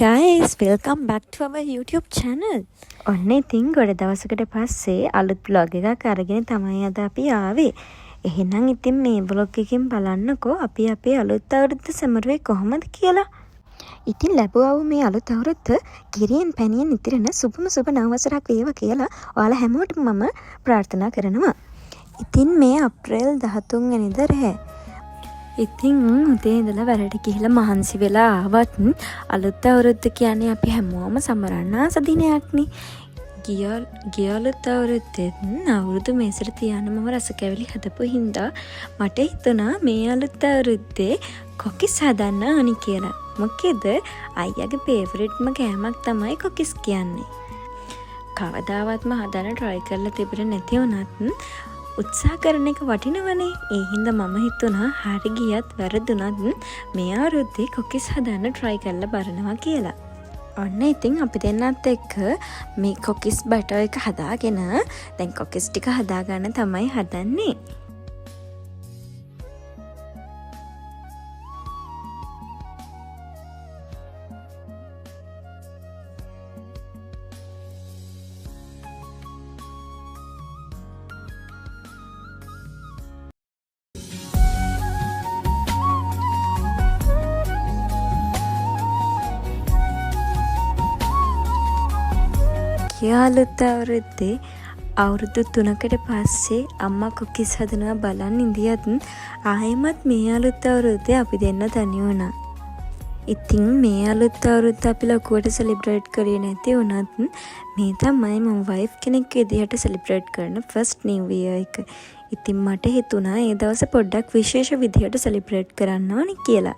guys, welcome back to our YouTube channel. ඔන්න ඉතින් ගොඩ දවසකට පස්සේ අලුත් vlog එකක් අරගෙන තමයි අද අපි ආවේ. එහෙනම් ඉතින් මේ vlog එකෙන් බලන්නකෝ අපි අපේ අලුත් අවුරුද්ද සැමරුවේ කොහොමද කියලා. ඉතින් ලැබුවා වූ මේ අලුත් අවුරුද්ද කිරියෙන් පැණියෙන් ඉතිරෙන සුබම සුබ නව වසරක් වේවා කියලා ඔයාලා හැමෝටම මම ප්‍රාර්ථනා කරනවා. ඉතින් මේ අප්‍රේල් 13 වෙනිදා රෑ ඉතින් උදේ ඉඳලා වැඩට ගිහිල්ලා මහන්සි වෙලා ආවත් අලුත් අවුරුද්ද කියන්නේ අපි හැමෝම සමරන්න ආස දිනයක්නේ. ගිය අලුත් අවුරුද්දෙත් අවුරුදු මේසට තියන්න මම රස කැවිලි හදපු හින්දා මට හිතුණා මේ අලුත් අවුරුද්දේ කොකිස් හදන්න ඕනි කියලා. මොකද අයියාගේ ෆේවරිට්ම කෑමක් තමයි කොකිස් කියන්නේ. කවදාවත්ම හදන්න try කරලා තිබුණේ නැති වුණත් උත්සාහ කරන එක වටිනවනේ. ඒ හින්දා මම හිතුණා හරි ගියත් වැරදුනත් මේ අවුරුද්දේ කොකිස් හදන්න try කරලා බලනවා කියලා. ඔන්න ඉතින් අපි දෙන්නත් එක්ක මේ කොකිස් බටර් එක හදාගෙන දැන් කොකිස් ටික හදාගන්න තමයි හදන්නේ. අලුත් අවුරුද්දේ අවුරුදු 3කට පස්සේ අම්මා කොකිස් හදනවා බලන් ඉඳියත් ආයෙමත් මේ අලුත් අවුරුද්දේ අපි දෙන්න තනි වුණා. ඉතින් මේ අලුත් අවුරුද්ද අපි ලොකුවට සෙලිබ්‍රේට් කරේ නැති වුණත් මේ තමයි මම වයිෆ් කෙනෙක් විදිහට සෙලිබ්‍රේට් කරන ෆස්ට් නිව් ඉයර් එක. ඉතින් මට හිතුණා ඒ දවස් පොඩ්ඩක් විශේෂ විදිහට සෙලිබ්‍රේට් කරන්න ඕනි කියලා.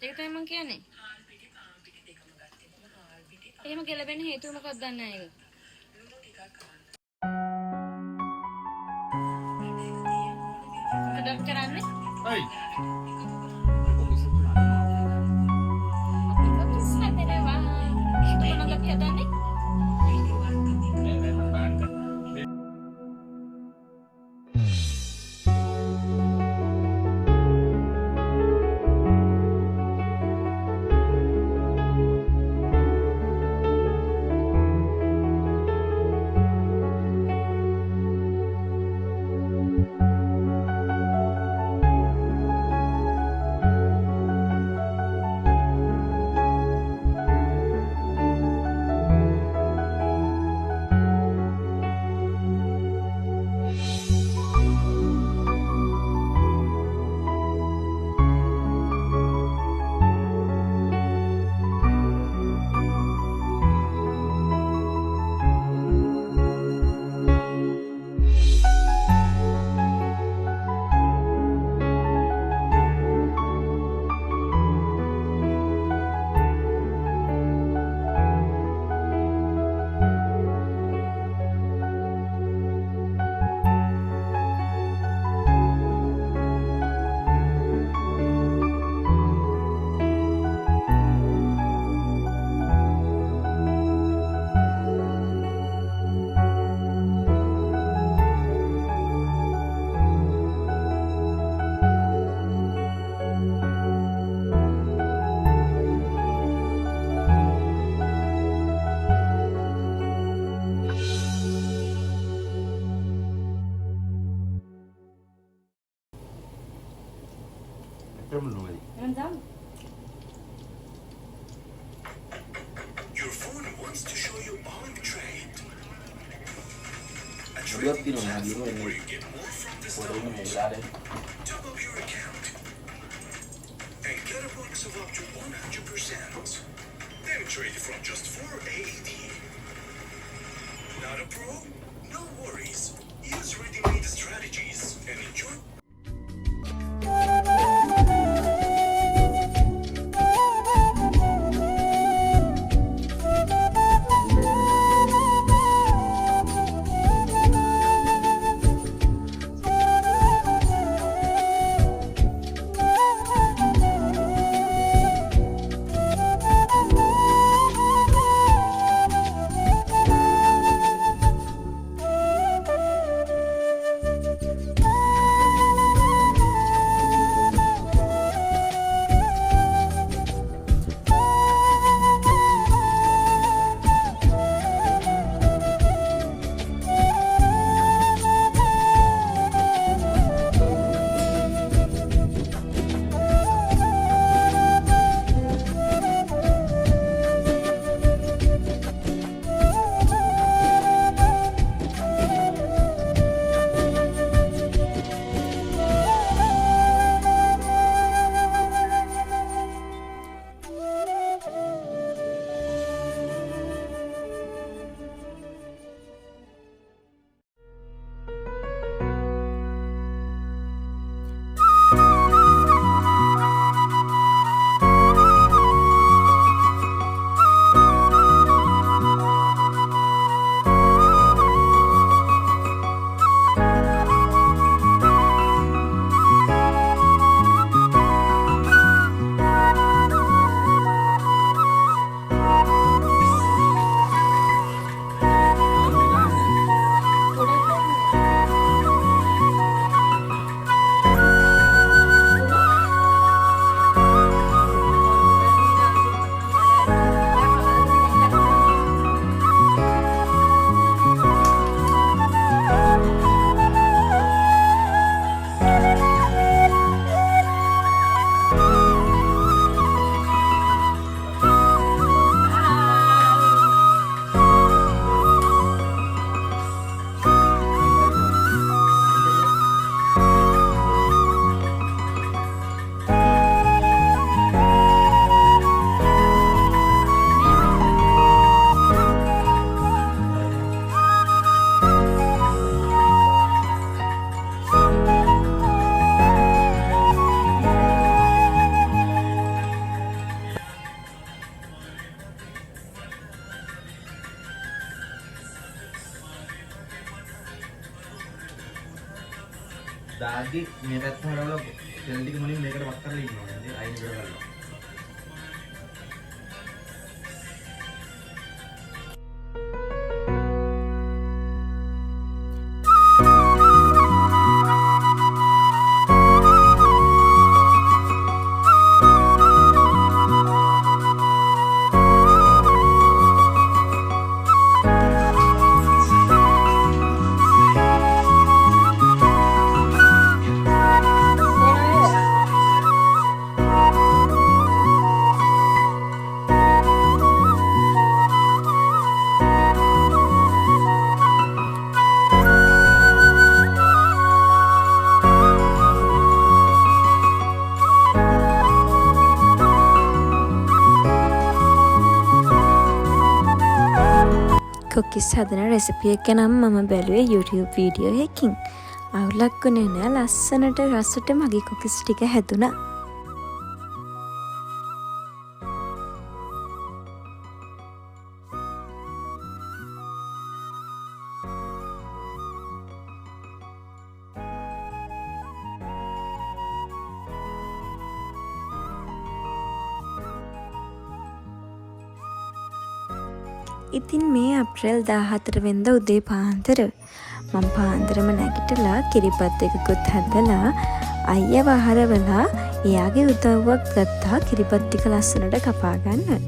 ඒක තමයි මම කියන්නේ. එහෙම ගැලපෙන්න හේතුව මොකක්ද දන්නේ නැහැ ඒක. මොකද කරන්නේ? හයි. Your phone wants to show you bank trade. A Yo trade tiro una platform libro where you get more from the por start. uno milagres. Top up your account and get a bonus of up to 100%. Then trade from just 4 AED. Not a pro? No worries. Use ready-made strategies and enjoy. दादी මේ පැත්ත හරවලා තෙල් ටික මුලින් මේකට වක් කරලා ඉන්නවා. ඉතින් අයින් කරගන්නවා. කොකිස් හදන රෙසිපි එක නම් මම බැලුවේ YouTube වීඩියෝ එකකින්. අවුලක් වුණේ නෑ, ලස්සනට රසට මගේ කොකිස් ටික හැදුනා. ඉතින් මේ අප්‍රේල් 14 වෙනිදා උදේ පාන්දර මම පාන්දරම නැගිටලා කිරිපත් එකකුත් හදලා අයියව හරවලා එයාගේ උදව්වක් ගත්තා කිරිපත් ටික ලස්සනට කපා ගන්න.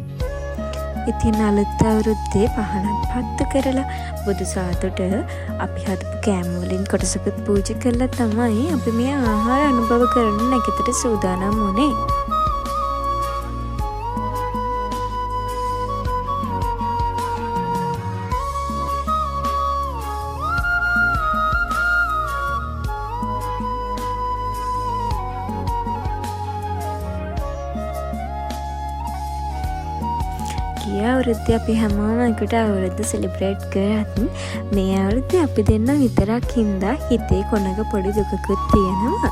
ඉතින් අලුත් අවුරුද්දේ පහනක් පත්තු කරලා බුදු සාතුට අපි හදපු කෑම වලින් කොටසකුත් පූජා කළා තමයි අපි මේ ආහාර අනුභව කරන්න නැගිටට සූදානම් වුණේ. ගිය අවුරුද්දේ අපි හැමෝම එකට අවුරුද්ද සෙලිබ්‍රේට් කරත් මේ අවුරුද්දේ අපි දෙන්න විතරක් හින්දා හිතේ කොනක පොඩි දුකකුත් තියෙනවා.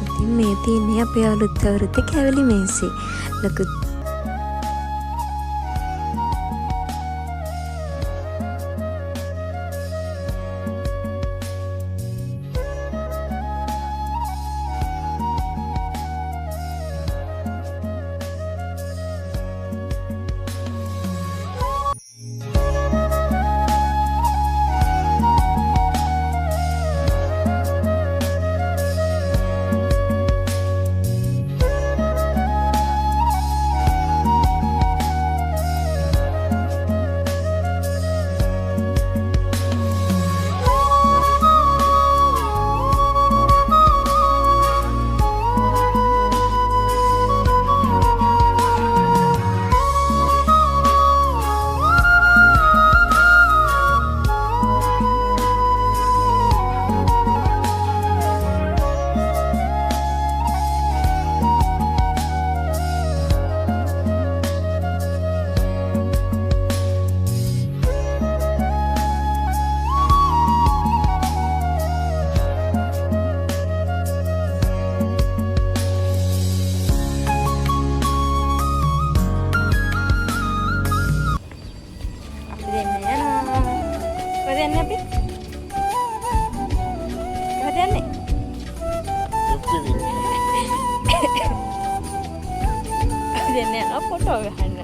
ඉතින් මේ තියන්නේ අපේ අලුත් අවුරුද්දේ කැවිලි මේසෙ. ලොකු ෆොටෝ ගහන්න.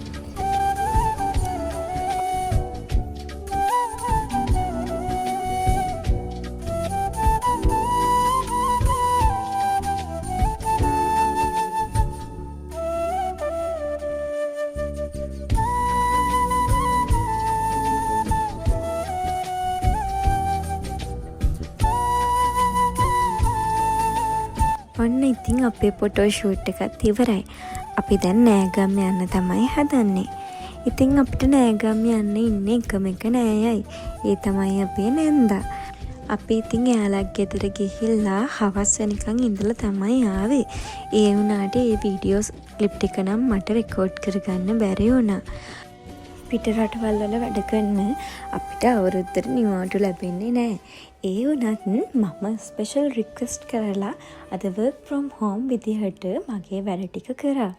ඔන්න ඉතින් අපේ ෆොටෝ ෂූට් එකත් ඉවරයි. අපි දැන් නෑගම් යන්න තමයි හදන්නේ. ඉතින් අපිට නෑගම් යන්න ඉන්න එකම එක නෑයයි. ඒ තමයි අපේ නැන්දා. අපි ඉතින් එයාලක් ගෙදර ගිහිල්ලා හවස් වෙනකන් ඉඳලා තමයි ආවේ. ඒ වුණාට ඒ වීඩියෝස් ක්ලිප් ටික නම් මට රෙකෝඩ් කරගන්න බැරි වුණා. පිට රටවල් වල වැඩ කරන අපිට අවුරුද්දට නිවාඩු ලැබෙන්නේ නෑ. ඒ වුණත් මම ස්පෙෂල් රික්වෙස්ට් කරලා අද work from home විදිහට මගේ වැඩ ටික කරා.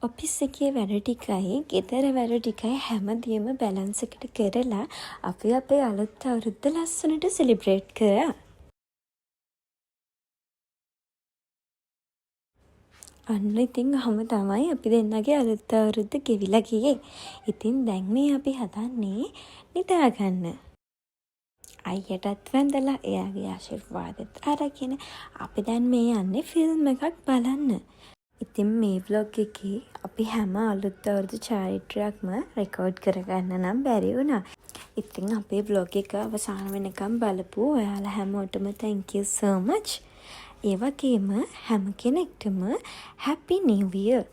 ඔෆිස් එකේ වැඩ ටිකයි ගෙදර වැඩ ටිකයි හැමදේම බැලන්ස් එකට කරලා අපි අපේ අලුත් අවුරුද්ද ලස්සනට සෙලිබ්‍රේට් කරා. අන්න ඉතින් අහම තමයි අපි දෙන්නගේ අලුත් අවුරුද්ද ගෙවිලා ගියේ. ඉතින් දැන් මේ අපි හදන්නේ නිදාගන්න. අයියටත් වැඳලා එයාගේ ආශිර්වාදෙත් අරගෙන අපි දැන් මේ යන්නේ ෆිල්ම් එකක් බලන්න. ඉතින් මේ vlog එකේ අපි හැම අලුත් අවුරුදු චාරිත්‍රාක්ම රෙකෝඩ් කරගන්න නම් බැරි වුණා. ඉතින් අපේ vlog එක අවසාන වෙනකම් බලපු ඔයාලා හැමෝටම thank you so much. ඒ වගේම හැම කෙනෙක්ටම happy new year.